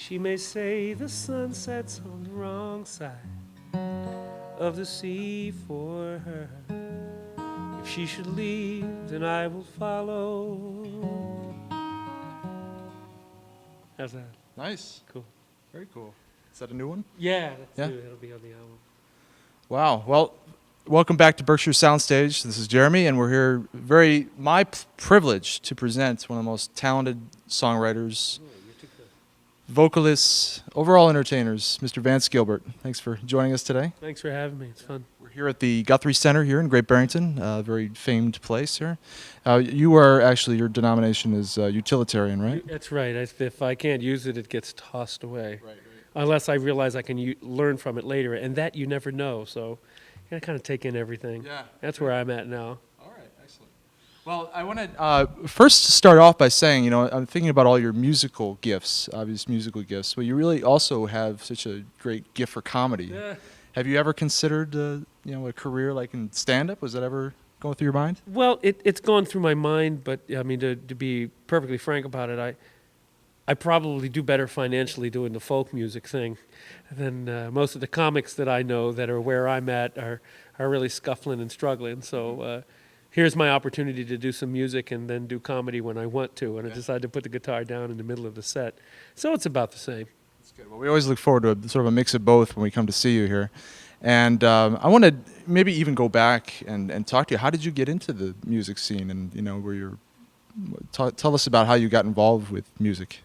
She may say the sun sets on the wrong side of the sea for her. If she should leave, then I will follow. How's that? Nice. Cool. Very cool. Is that a new one? Yeah, that's Yeah. new. It'll be on the album. Wow. Well, welcome back to Berkshire Soundstage. This is Jeremy, and we're here. My privilege to present one of the most talented songwriters, vocalists, overall entertainers, Mr. Vance Gilbert. Thanks for joining us today. Thanks for having me. It's fun. We're here at the Guthrie Center here in Great Barrington, a very famed place here. You are actually, your denomination is utilitarian, right? That's right. If I can't use it, it gets tossed away. Right. Unless I realize I can learn from it later, and that you never know. So you gotta kind of take in everything. Yeah. That's where I'm at now. All right, excellent. Well, I want to first start off by saying, I'm thinking about all your musical gifts, obvious musical gifts, but you really also have such a great gift for comedy. Yeah. Have you ever considered, a career like in stand-up? Was that ever going through your mind? Well, it's gone through my mind, but I mean, to be perfectly frank about it, I probably do better financially doing the folk music thing than most of the comics that I know that are where I'm at are really scuffling and struggling. So here's my opportunity to do some music and then do comedy when I want to. And I decided to put the guitar down in the middle of the set. So it's about the same. That's good. Well, we always look forward to sort of a mix of both when we come to see you here. And I want to maybe even go back and talk to you. How did you get into the music scene? And, tell us about how you got involved with music.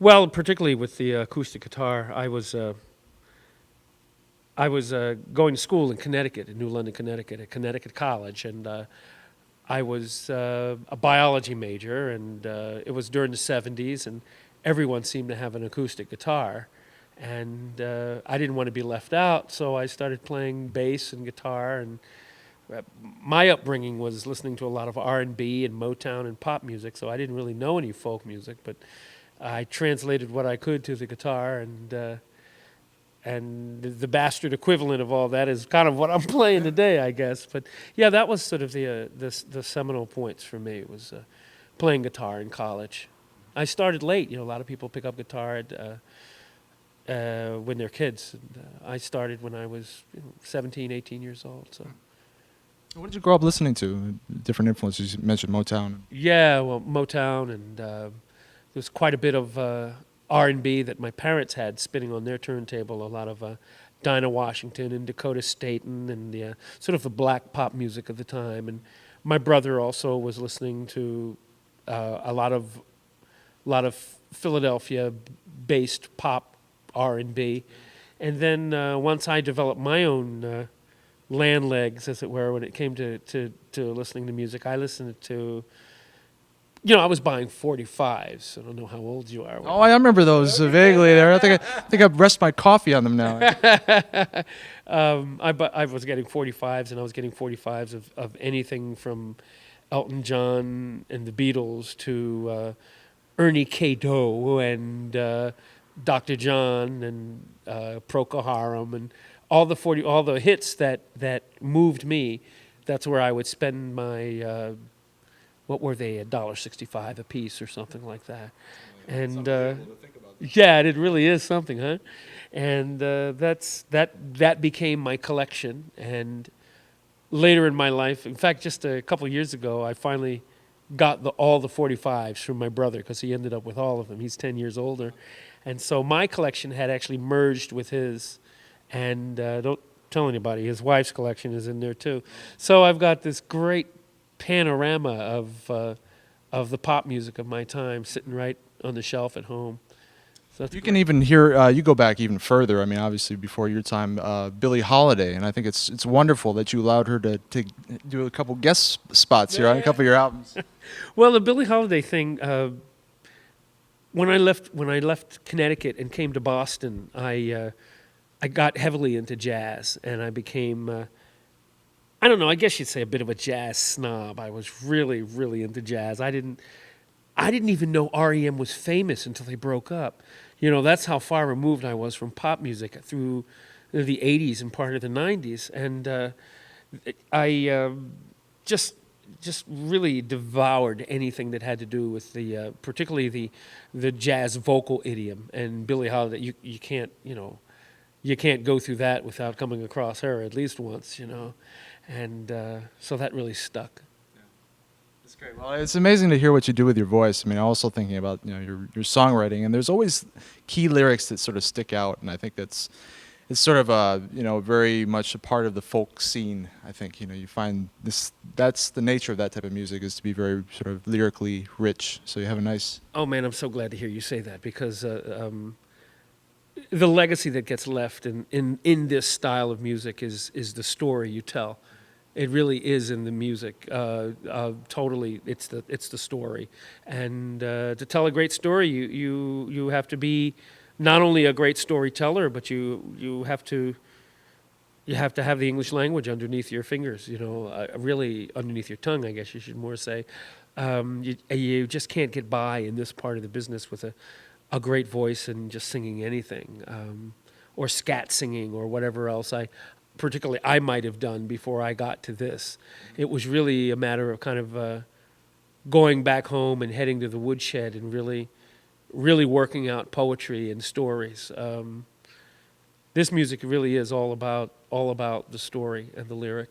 Well, particularly with the acoustic guitar, I was going to school in Connecticut, in New London, Connecticut, at Connecticut College, and I was a biology major, and it was during the 70s, and everyone seemed to have an acoustic guitar, and I didn't want to be left out, so I started playing bass and guitar, and my upbringing was listening to a lot of R&B and Motown and pop music, so I didn't really know any folk music, but I translated what I could to the guitar, and the bastard equivalent of all that is kind of what I'm playing today, I guess. But yeah, that was sort of the seminal points for me. It was playing guitar in college. I started late. A lot of people pick up guitar when they're kids. And, I started when I was 17, 18 years old. So. What did you grow up listening to? Different influences. You mentioned Motown. Yeah, well, Motown and. There was quite a bit of R&B that my parents had spinning on their turntable, a lot of Dinah Washington and Dakota Staton and sort of the black pop music of the time. And my brother also was listening to a lot of Philadelphia-based pop R&B. And then once I developed my own land legs, as it were, when it came to listening to music, I listened to... I was buying 45s. I don't know how old you are. Oh, I remember those vaguely there. I think I rest my coffee on them now. I was getting 45s, and I was getting 45s of anything from Elton John and the Beatles to Ernie K. Doe and Dr. John and Procol Harum and all the hits that moved me. That's where I would spend my. What were they? $1.65 a piece or something like that. And yeah, it really is something, huh? And that became my collection. And later in my life, in fact, just a couple of years ago, I finally got all the 45s from my brother because he ended up with all of them. He's 10 years older, and so my collection had actually merged with his. And don't tell anybody, his wife's collection is in there too. So I've got this great panorama of the pop music of my time sitting right on the shelf at home. So you can even hear, you go back even further, I mean, obviously before your time, Billie Holiday, and I think it's wonderful that you allowed her to do a couple guest spots here on a couple of your albums. Well, the Billie Holiday thing, when I left Connecticut and came to Boston, I got heavily into jazz, and I became... I don't know, I guess you'd say a bit of a jazz snob. I was really, really into jazz. I didn't even know REM was famous until they broke up. That's how far removed I was from pop music through the 80s and part of the 90s. And I just just really devoured anything that had to do with the particularly the jazz vocal idiom. And Billie Holiday, you can't, you can't go through that without coming across her at least once, and so that really stuck. That's great. Well, it's amazing to hear what you do with your voice. I mean, also thinking about your songwriting, and there's always key lyrics that sort of stick out, and I think it's sort of very much a part of the folk scene. I think you find that's the nature of that type of music, is to be very sort of lyrically rich. So you have a nice. Oh man, I'm so glad to hear you say that, because the legacy that gets left in this style of music is the story you tell. It really is in the music. Totally, it's the story, and to tell a great story, you have to be not only a great storyteller, but you have to have the English language underneath your fingers. Really underneath your tongue, I guess you should more say. You just can't get by in this part of the business with a great voice and just singing anything, or scat singing or whatever else particularly I might have done before I got to this. It was really a matter of kind of going back home and heading to the woodshed and really working out poetry and stories. This music really is all about the story and the lyric.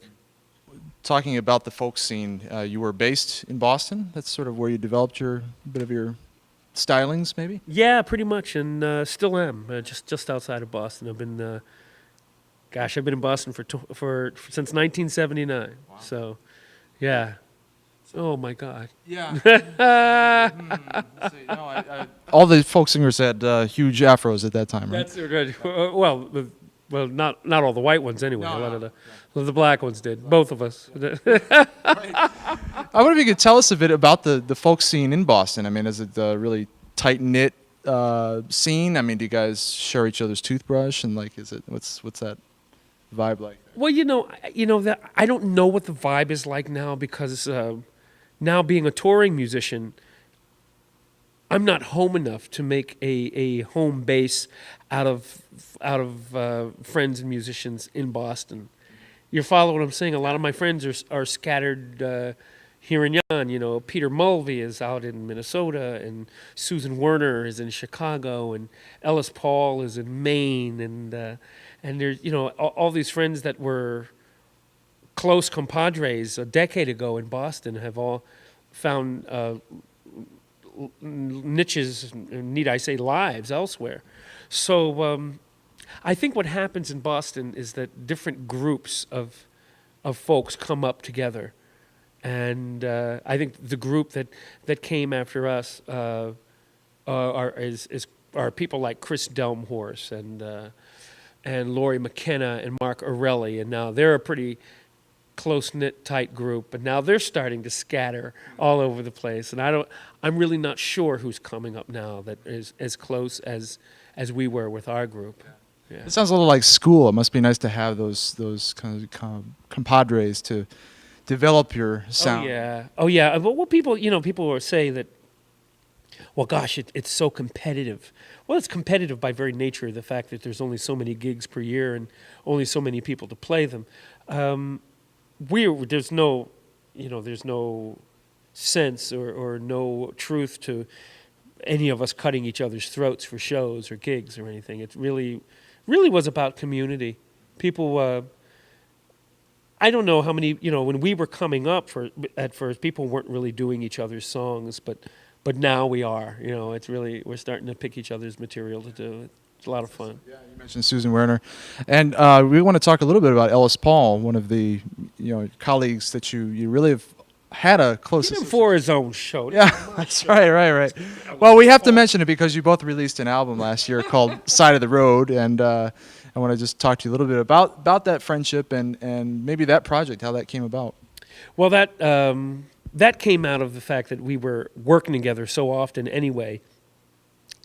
Talking about the folk scene, you were based in Boston. That's sort of where you developed your bit of your stylings, maybe? Yeah, pretty much, and still am. Just outside of Boston. I've been in Boston for since 1979. Wow. So, yeah. Oh my God. Yeah. All the folk singers had huge afros at that time, right? That's right. Well, not all the white ones anyway. No, a lot of the black ones did. Both of us. Right. I wonder if you could tell us a bit about the folk scene in Boston. I mean, is it a really tight knit scene? I mean, do you guys share each other's toothbrush, and what's that vibe like? Well, that I don't know what the vibe is like now, because now being a touring musician, I'm not home enough to make a home base out of friends and musicians in Boston. You follow what I'm saying? A lot of my friends are scattered here and yon. Peter Mulvey is out in Minnesota, and Susan Werner is in Chicago, and Ellis Paul is in Maine, and there's all these friends that were close compadres a decade ago in Boston have all found niches, need I say lives, elsewhere. So I think what happens in Boston is that different groups of folks come up together, and I think the group that came after us are people like Chris Delmhorst and Laurie McKenna and Mark Orelli, and now they're a pretty close-knit, tight group, but now they're starting to scatter all over the place, and I'm really not sure who's coming up now that is as close as we were with our group. Yeah. It sounds a little like school. It must be nice to have those kind of compadres to develop your sound. Oh yeah. But what people will say that, well, gosh, it's so competitive. Well, it's competitive by very nature of the fact that there's only so many gigs per year and only so many people to play them. There's no sense or no truth to any of us cutting each other's throats for shows or gigs or anything. It really was about community. People, I don't know how many, when we were coming up at first, people weren't really doing each other's songs, but now we are. We're starting to pick each other's material to do. It's a lot of fun. Yeah, you mentioned Susan Werner, and we want to talk a little bit about Ellis Paul, one of the colleagues that you really have had a close. Even for his own show. Yeah, that's right. Well, we have to mention it because you both released an album last year called "Side of the Road," and I want to just talk to you a little bit about that friendship and maybe that project, how that came about. Well, that came out of the fact that we were working together so often anyway.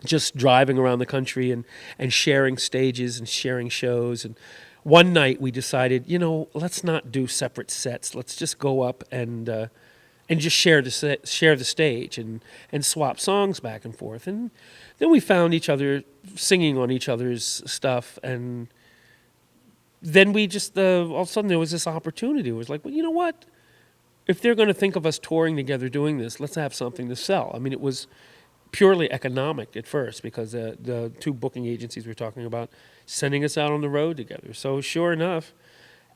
Just driving around the country and sharing stages and sharing shows. And one night we decided, let's not do separate sets. Let's just go up and just share the stage and swap songs back and forth. And then we found each other singing on each other's stuff. And then we just all of a sudden there was this opportunity. It was like, well, you know what? if they're going to think of us touring together doing this, let's have something to sell. I mean, it was purely economic at first because the two booking agencies we're talking about sending us out on the road together. So sure enough,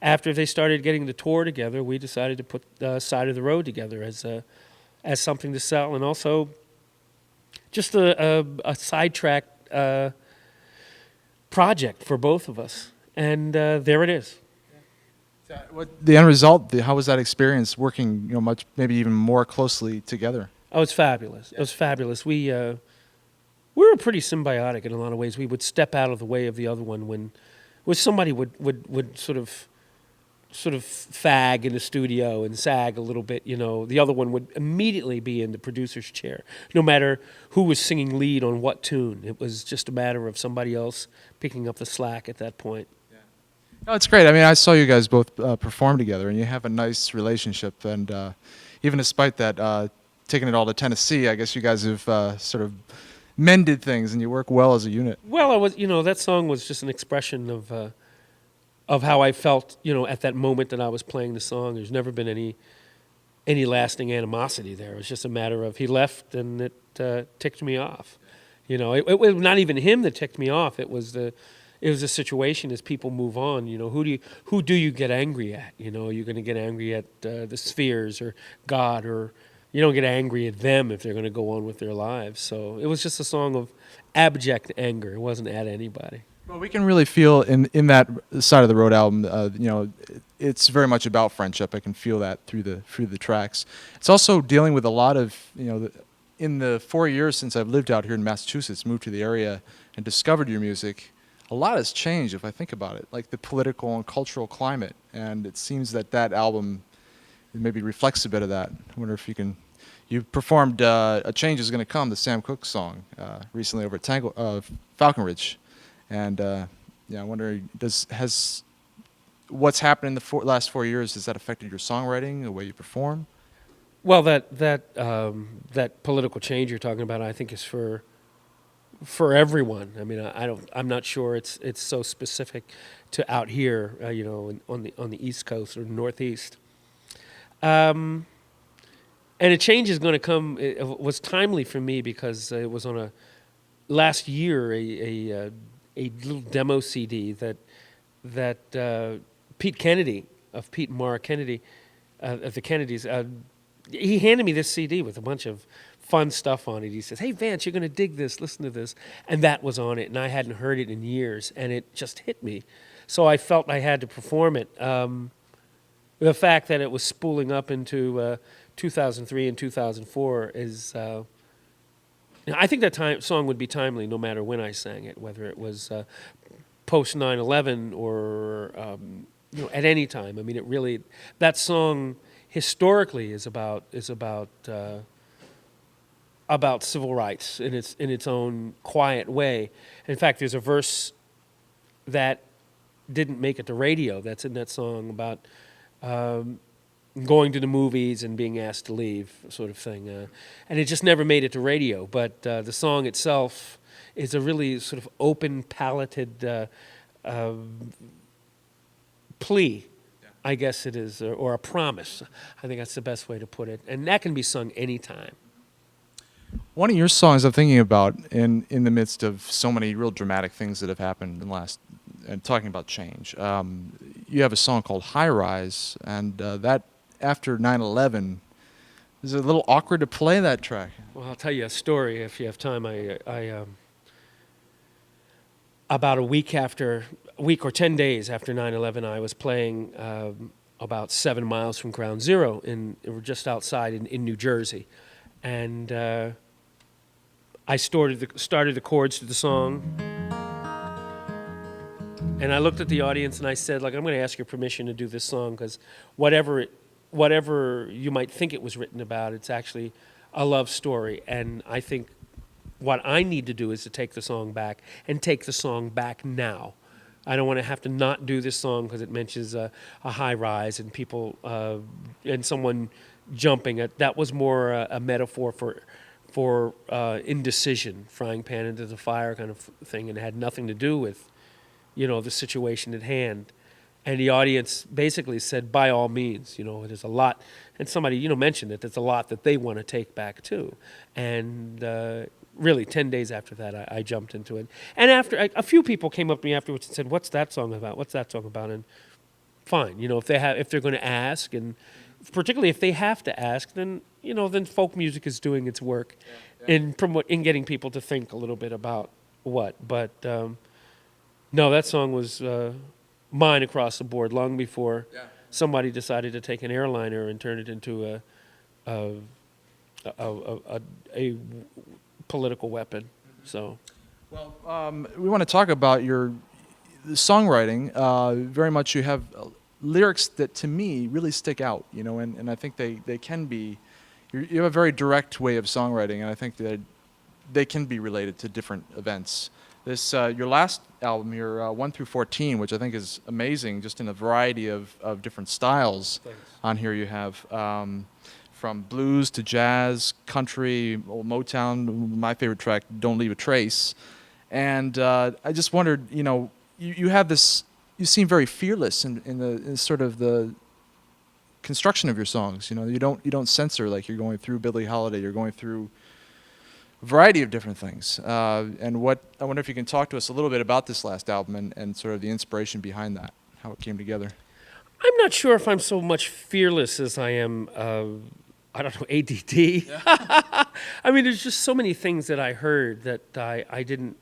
after they started getting the tour together, we decided to put Side of the Road together as something to sell, and also just a sidetrack project for both of us. And there it is. The end result, how was that experience working, much, maybe even more closely together? Oh, it's fabulous. It was fabulous. We were pretty symbiotic in a lot of ways. We would step out of the way of the other one when somebody would sort of fag in the studio and sag a little bit. The other one would immediately be in the producer's chair, no matter who was singing lead on what tune. It was just a matter of somebody else picking up the slack at that point. No, it's great. I mean, I saw you guys both perform together, and you have a nice relationship. And even despite that, taking it all to Tennessee, I guess you guys have sort of mended things, and you work well as a unit. Well, that song was just an expression of how I felt, at that moment that I was playing the song. There's never been any lasting animosity there. It was just a matter of he left, and it ticked me off. It was not even him that ticked me off. It was a situation as people move on. Who do you get angry at? You're going to get angry at the spheres or God, or you don't get angry at them if they're going to go on with their lives. So it was just a song of abject anger. It wasn't at anybody. Well, we can really feel in that Side of the Road album, it's very much about friendship. I can feel that through the tracks. It's also dealing with a lot of, in the 4 years since I've lived out here in Massachusetts, moved to the area and discovered your music, a lot has changed if I think about it, like the political and cultural climate. And it seems that album maybe reflects a bit of that. I wonder if you performed A Change Is Gonna Come, the Sam Cooke song, recently over at Falcon Ridge. And I wonder, has what's happened in the last 4 years, has that affected your songwriting, the way you perform? Well, that political change you're talking about, I think, is for everyone. I mean, I'm not sure it's so specific to out here, on the East Coast or Northeast. And A Change Is Going to Come. It was timely for me because it was on last year a little demo CD that Pete Kennedy of Pete and Mara Kennedy of the Kennedys. He handed me this CD with a bunch of fun stuff on it. He says, "Hey Vance, you're going to dig this. Listen to this," and that was on it. And I hadn't heard it in years, and it just hit me. So I felt I had to perform it. The fact that it was spooling up into 2003 and 2004 is. I think that song would be timely no matter when I sang it, whether it was post 9/11 or at any time. I mean, it really, that song historically is about civil rights in its own quiet way. In fact, there's a verse that didn't make it to radio that's in that song about going to the movies and being asked to leave, sort of thing. And it just never made it to radio. But the song itself is a really sort of open-palated plea, I guess it is, or a promise. I think that's the best way to put it. And that can be sung anytime. One of your songs I'm thinking about in the midst of so many real dramatic things that have happened in the last, and talking about change, you have a song called High Rise, and that after 9/11, is it a little awkward to play that track? Well, I'll tell you a story if you have time. I about a week or 10 days after 9/11, I was playing about 7 miles from Ground Zero, we're just outside in New Jersey, and I started the chords to the song, and I looked at the audience and I said, I'm going to ask your permission to do this song because whatever you might think it was written about, it's actually a love story, and I think what I need to do is to take the song back and take the song back now. I don't want to have to not do this song because it mentions a high rise and people and someone jumping. That was more a metaphor for indecision, frying pan into the fire kind of thing, and it had nothing to do with the situation at hand. and the audience basically said, by all means, there's a lot, and somebody, mentioned it, there's a lot that they want to take back too. And really, 10 days after that, I jumped into it. And after, a few people came up to me afterwards and said, what's that song about? What's that song about? And fine, if they're going to ask, and particularly if they have to ask, then, then folk music is doing its work in getting people to think a little bit about what. But no, that song was mine across the board long before somebody decided to take an airliner and turn it into a political weapon. So, well, we want to talk about your songwriting. Very much, you have lyrics that to me really stick out. And I think they can be. You have a very direct way of songwriting, and I think that they can be related to different events. This your last album, your 1 through 14, which I think is amazing, just in a variety of different styles. Thanks. On here you have from blues to jazz, country, old Motown. My favorite track, "Don't Leave a Trace," and I just wondered, you have this. You seem very fearless in sort of the construction of your songs. You don't censor like you're going through Billie Holiday. You're going through a variety of different things. And I wonder if you can talk to us a little bit about this last album and sort of the inspiration behind that, how it came together. I'm not sure if I'm so much fearless as I am, I don't know, ADD. Yeah. I mean, there's just so many things that I heard that I didn't,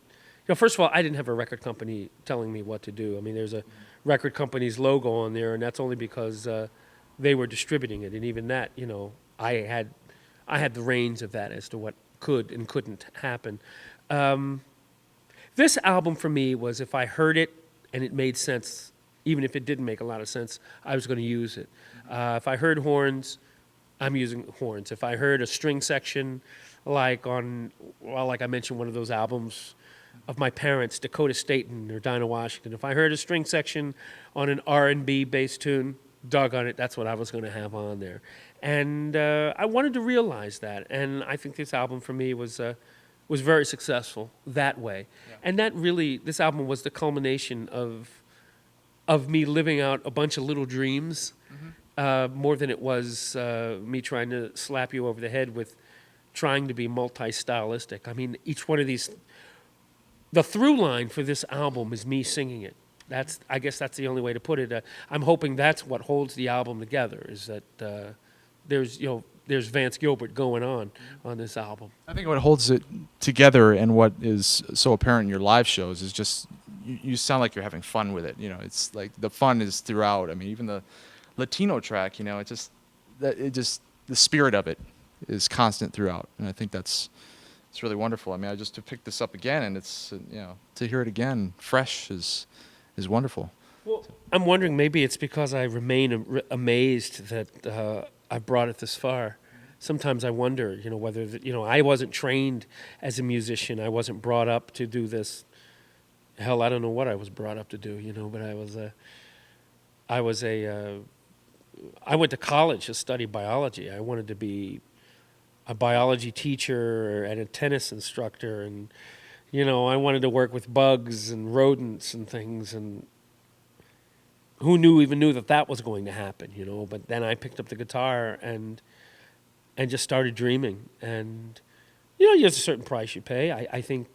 first of all, I didn't have a record company telling me what to do. I mean, there's a record company's logo on there, and that's only because they were distributing it. And even that, I had the reins of that as to what could and couldn't happen. This album for me was, if I heard it and it made sense, even if it didn't make a lot of sense, I was going to use it. If I heard horns, I'm using horns. If I heard a string section, like I mentioned, one of those albums of my parents, Dakota Staten or Dinah Washington, if I heard a string section on an R&B bass tune, doggone it, that's what I was going to have on there. And I wanted to realize that, and I think this album for me was very successful that way. Yeah. And that really, this album was the culmination of me living out a bunch of little dreams, more than it was me trying to slap you over the head with trying to be multi-stylistic. I mean, each one of these, the through line for this album is me singing it. I guess that's the only way to put it. I'm hoping that's what holds the album together, is that there's Vance Gilbert going on this album. I think what holds it together and what is so apparent in your live shows is just you sound like you're having fun with it. It's like the fun is throughout. I mean, even the Latino track, the spirit of it is constant throughout, and I think it's really wonderful. I mean, to pick this up again, and it's to hear it again fresh is wonderful. Well, I'm wondering, maybe it's because I remain amazed that I brought it this far. Sometimes I wonder, whether I wasn't trained as a musician. I wasn't brought up to do this. Hell, I don't know what I was brought up to do, but I went to college to study biology. I wanted to be a biology teacher and a tennis instructor, and I wanted to work with bugs and rodents and things, and who even knew that was going to happen, But then I picked up the guitar and just started dreaming, and there's a certain price you pay. I think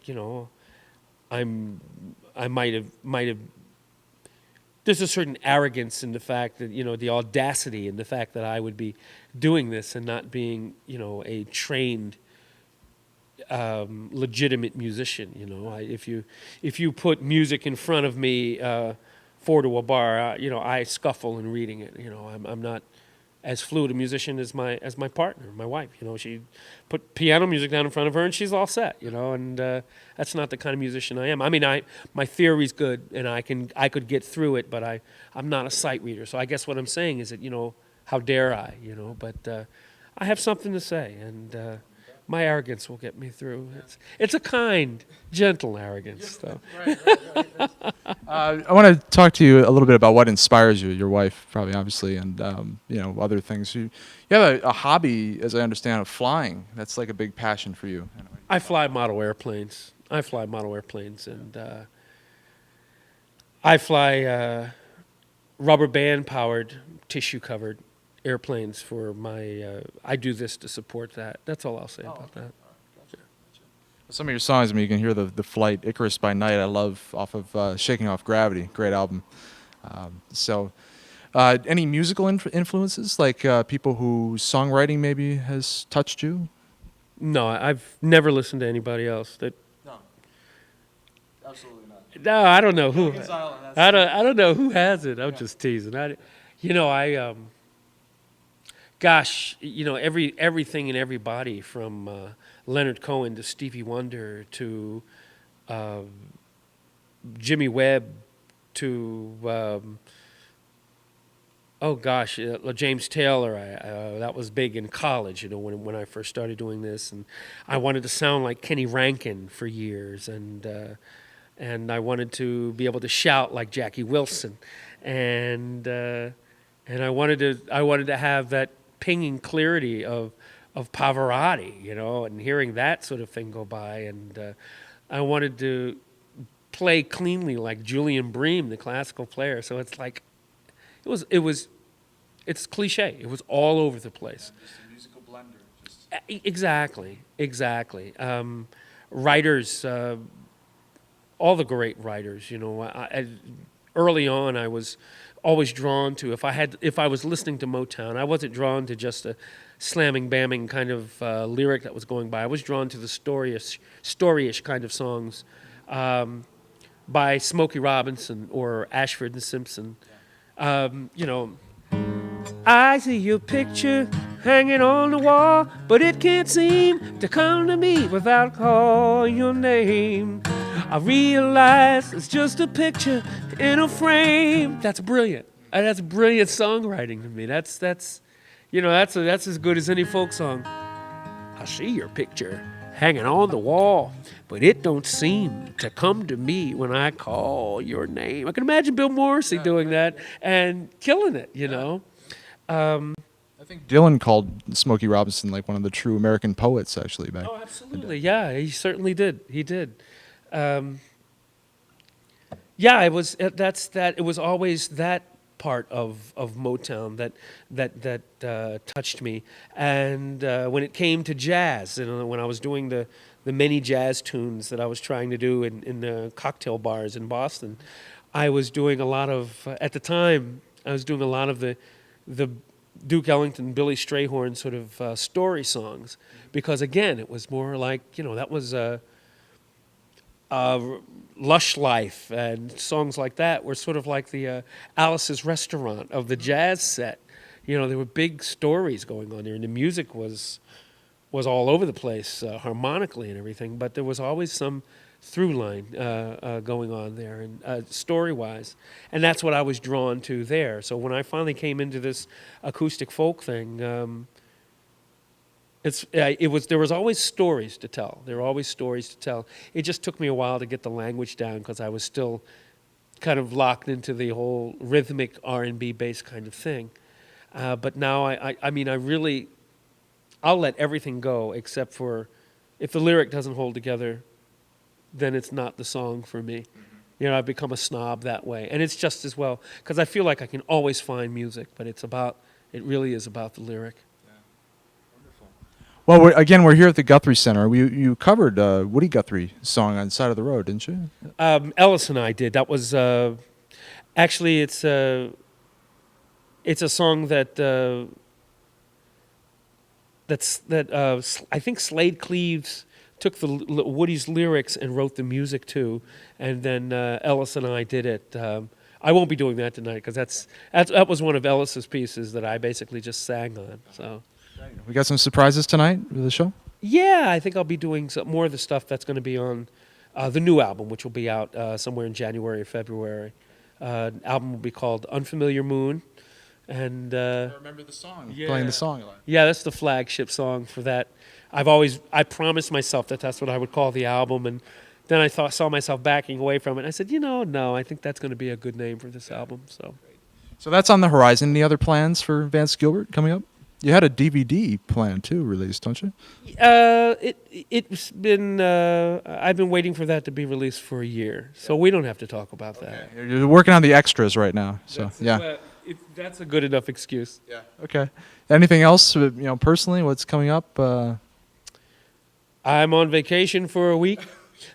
I might have. There's a certain arrogance in the fact that the audacity in the fact that I would be doing this and not being a trained, legitimate musician. If you put music in front of me. Four to a bar, I scuffle in reading it. I'm not as fluid a musician as my partner, my wife. She put piano music down in front of her and she's all set. And that's not the kind of musician I am. I mean, my theory's good and I could get through it, but I'm not a sight reader. So I guess what I'm saying is that how dare I? But I have something to say, and my arrogance will get me through. It's a kind, gentle arrogance, though. Right. I want to talk to you a little bit about what inspires you. Your wife, probably, obviously, and other things. You have a hobby, as I understand, of flying. That's like a big passion for you. I fly model airplanes. and I fly rubber band powered, tissue covered airplanes for my. I do this to support that. That's all I'll say about that. Some of your songs, I mean, you can hear the flight. Icarus by Night, I love, off of Shaking Off Gravity. Great album. Any musical influences, like people whose songwriting maybe has touched you? No, I've never listened to anybody else. That No, absolutely not. no, I don't know who. Island, I don't know who has it. I'm just teasing. Gosh, everything and everybody from Leonard Cohen to Stevie Wonder to Jimmy Webb to James Taylor. That was big in college, when I first started doing this, and I wanted to sound like Kenny Rankin for years, and I wanted to be able to shout like Jackie Wilson, and I wanted to have that pinging clarity of Pavarotti, and hearing that sort of thing go by, and I wanted to play cleanly like Julian Bream, the classical player. So it's like, it's cliche. It was all over the place. Just a musical blender. Exactly. Writers, all the great writers. Early on, I was always drawn to, if I was listening to Motown, I wasn't drawn to just a slamming, bamming kind of lyric that was going by. I was drawn to the storyish kind of songs by Smokey Robinson or Ashford and Simpson. I see your picture hanging on the wall, but it can't seem to come to me without calling your name. I realize it's just a picture in a frame. That's brilliant. That's brilliant songwriting to me. That's as good as any folk song. I see your picture hanging on the wall, but it don't seem to come to me when I call your name. I can imagine Bill Morrissey doing that and killing it, I think Dylan called Smokey Robinson like one of the true American poets, actually. Back. Oh, absolutely. Yeah, he certainly did. He did. It was It was always that part of Motown that touched me. And when it came to jazz, when I was doing the many jazz tunes that I was trying to do in the cocktail bars in Boston, I was doing a lot of, at the time, I was doing a lot of the Duke Ellington, Billy Strayhorn sort of story songs, because again, it was more like, that was Lush Life and songs like that were sort of like the Alice's Restaurant of the jazz set. There were big stories going on there, and the music was all over the place harmonically and everything, but there was always some through line going on there, and story-wise, and that's what I was drawn to there. So when I finally came into this acoustic folk thing, there was always stories to tell. There were always stories to tell. It just took me a while to get the language down because I was still kind of locked into the whole rhythmic R&B based kind of thing. But now I'll let everything go except for if the lyric doesn't hold together, then it's not the song for me. I've become a snob that way. And it's just as well, because I feel like I can always find music, but it really is about the lyric. Well, we're here at the Guthrie Center. You covered Woody Guthrie song on Side of the Road, didn't you? Ellis and I did. That was actually it's a song that I think Slade Cleaves took Woody's lyrics and wrote the music to, and then Ellis and I did it. I won't be doing that tonight because that was one of Ellis's pieces that I basically just sang on. So. We got some surprises tonight with the show? Yeah, I think I'll be doing some more of the stuff that's going to be on the new album, which will be out somewhere in January or February. Album will be called Unfamiliar Moon. And I remember the song, playing the song a lot. Yeah, that's the flagship song for that. I promised myself that that's what I would call the album, and then I saw myself backing away from it. And I said, no, I think that's going to be a good name for this album. So that's on the horizon. Any other plans for Vance Gilbert coming up? You had a DVD planned too, released, don't you? It's been I've been waiting for that to be released for a year, so we don't have to talk about that. You're working on the extras right now, so yeah. Well, that's a good enough excuse. Yeah. Okay. Anything else? Personally, what's coming up? I'm on vacation for a week.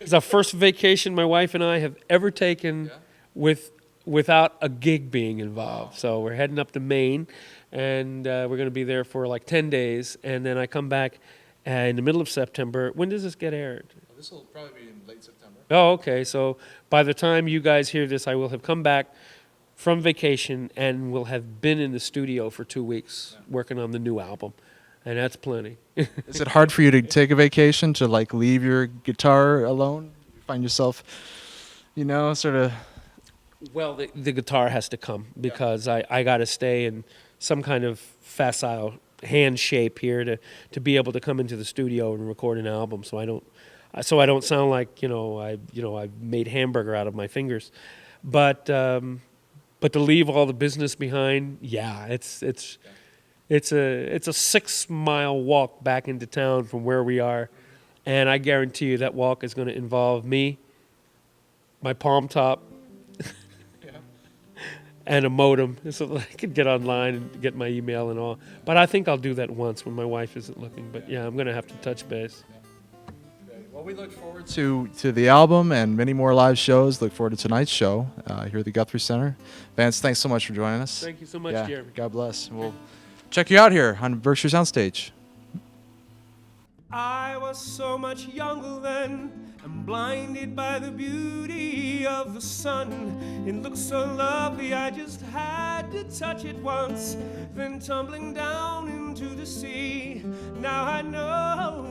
It's our first vacation my wife and I have ever taken without a gig being involved. So we're heading up to Maine, and we're going to be there for like 10 days, and then I come back in the middle of September. When does this get aired? This will probably be in late September. Oh, okay. So by the time you guys hear this, I will have come back from vacation and will have been in the studio for 2 weeks working on the new album. And that's plenty. Is it hard for you to take a vacation, to like leave your guitar alone? You find yourself, sort of... Well, the guitar has to come because I got to stay in some kind of facile hand shape here to be able to come into the studio and record an album. So I don't sound like I made hamburger out of my fingers, but to leave all the business behind, it's a 6 mile walk back into town from where we are, and I guarantee you that walk is going to involve me, my palm top, and a modem, so that I can get online and get my email and all. But I think I'll do that once when my wife isn't looking. But yeah, I'm going to have to touch base. Well, we look forward to the album and many more live shows. Look forward to tonight's show here at the Guthrie Center. Vance, thanks so much for joining us. Thank you so much, Jeremy. God bless. We'll check you out here on Berkshire Soundstage. I was so much younger then, and blinded by the beauty of the sun. It looked so lovely, I just had to touch it once, then tumbling down into the sea. Now I know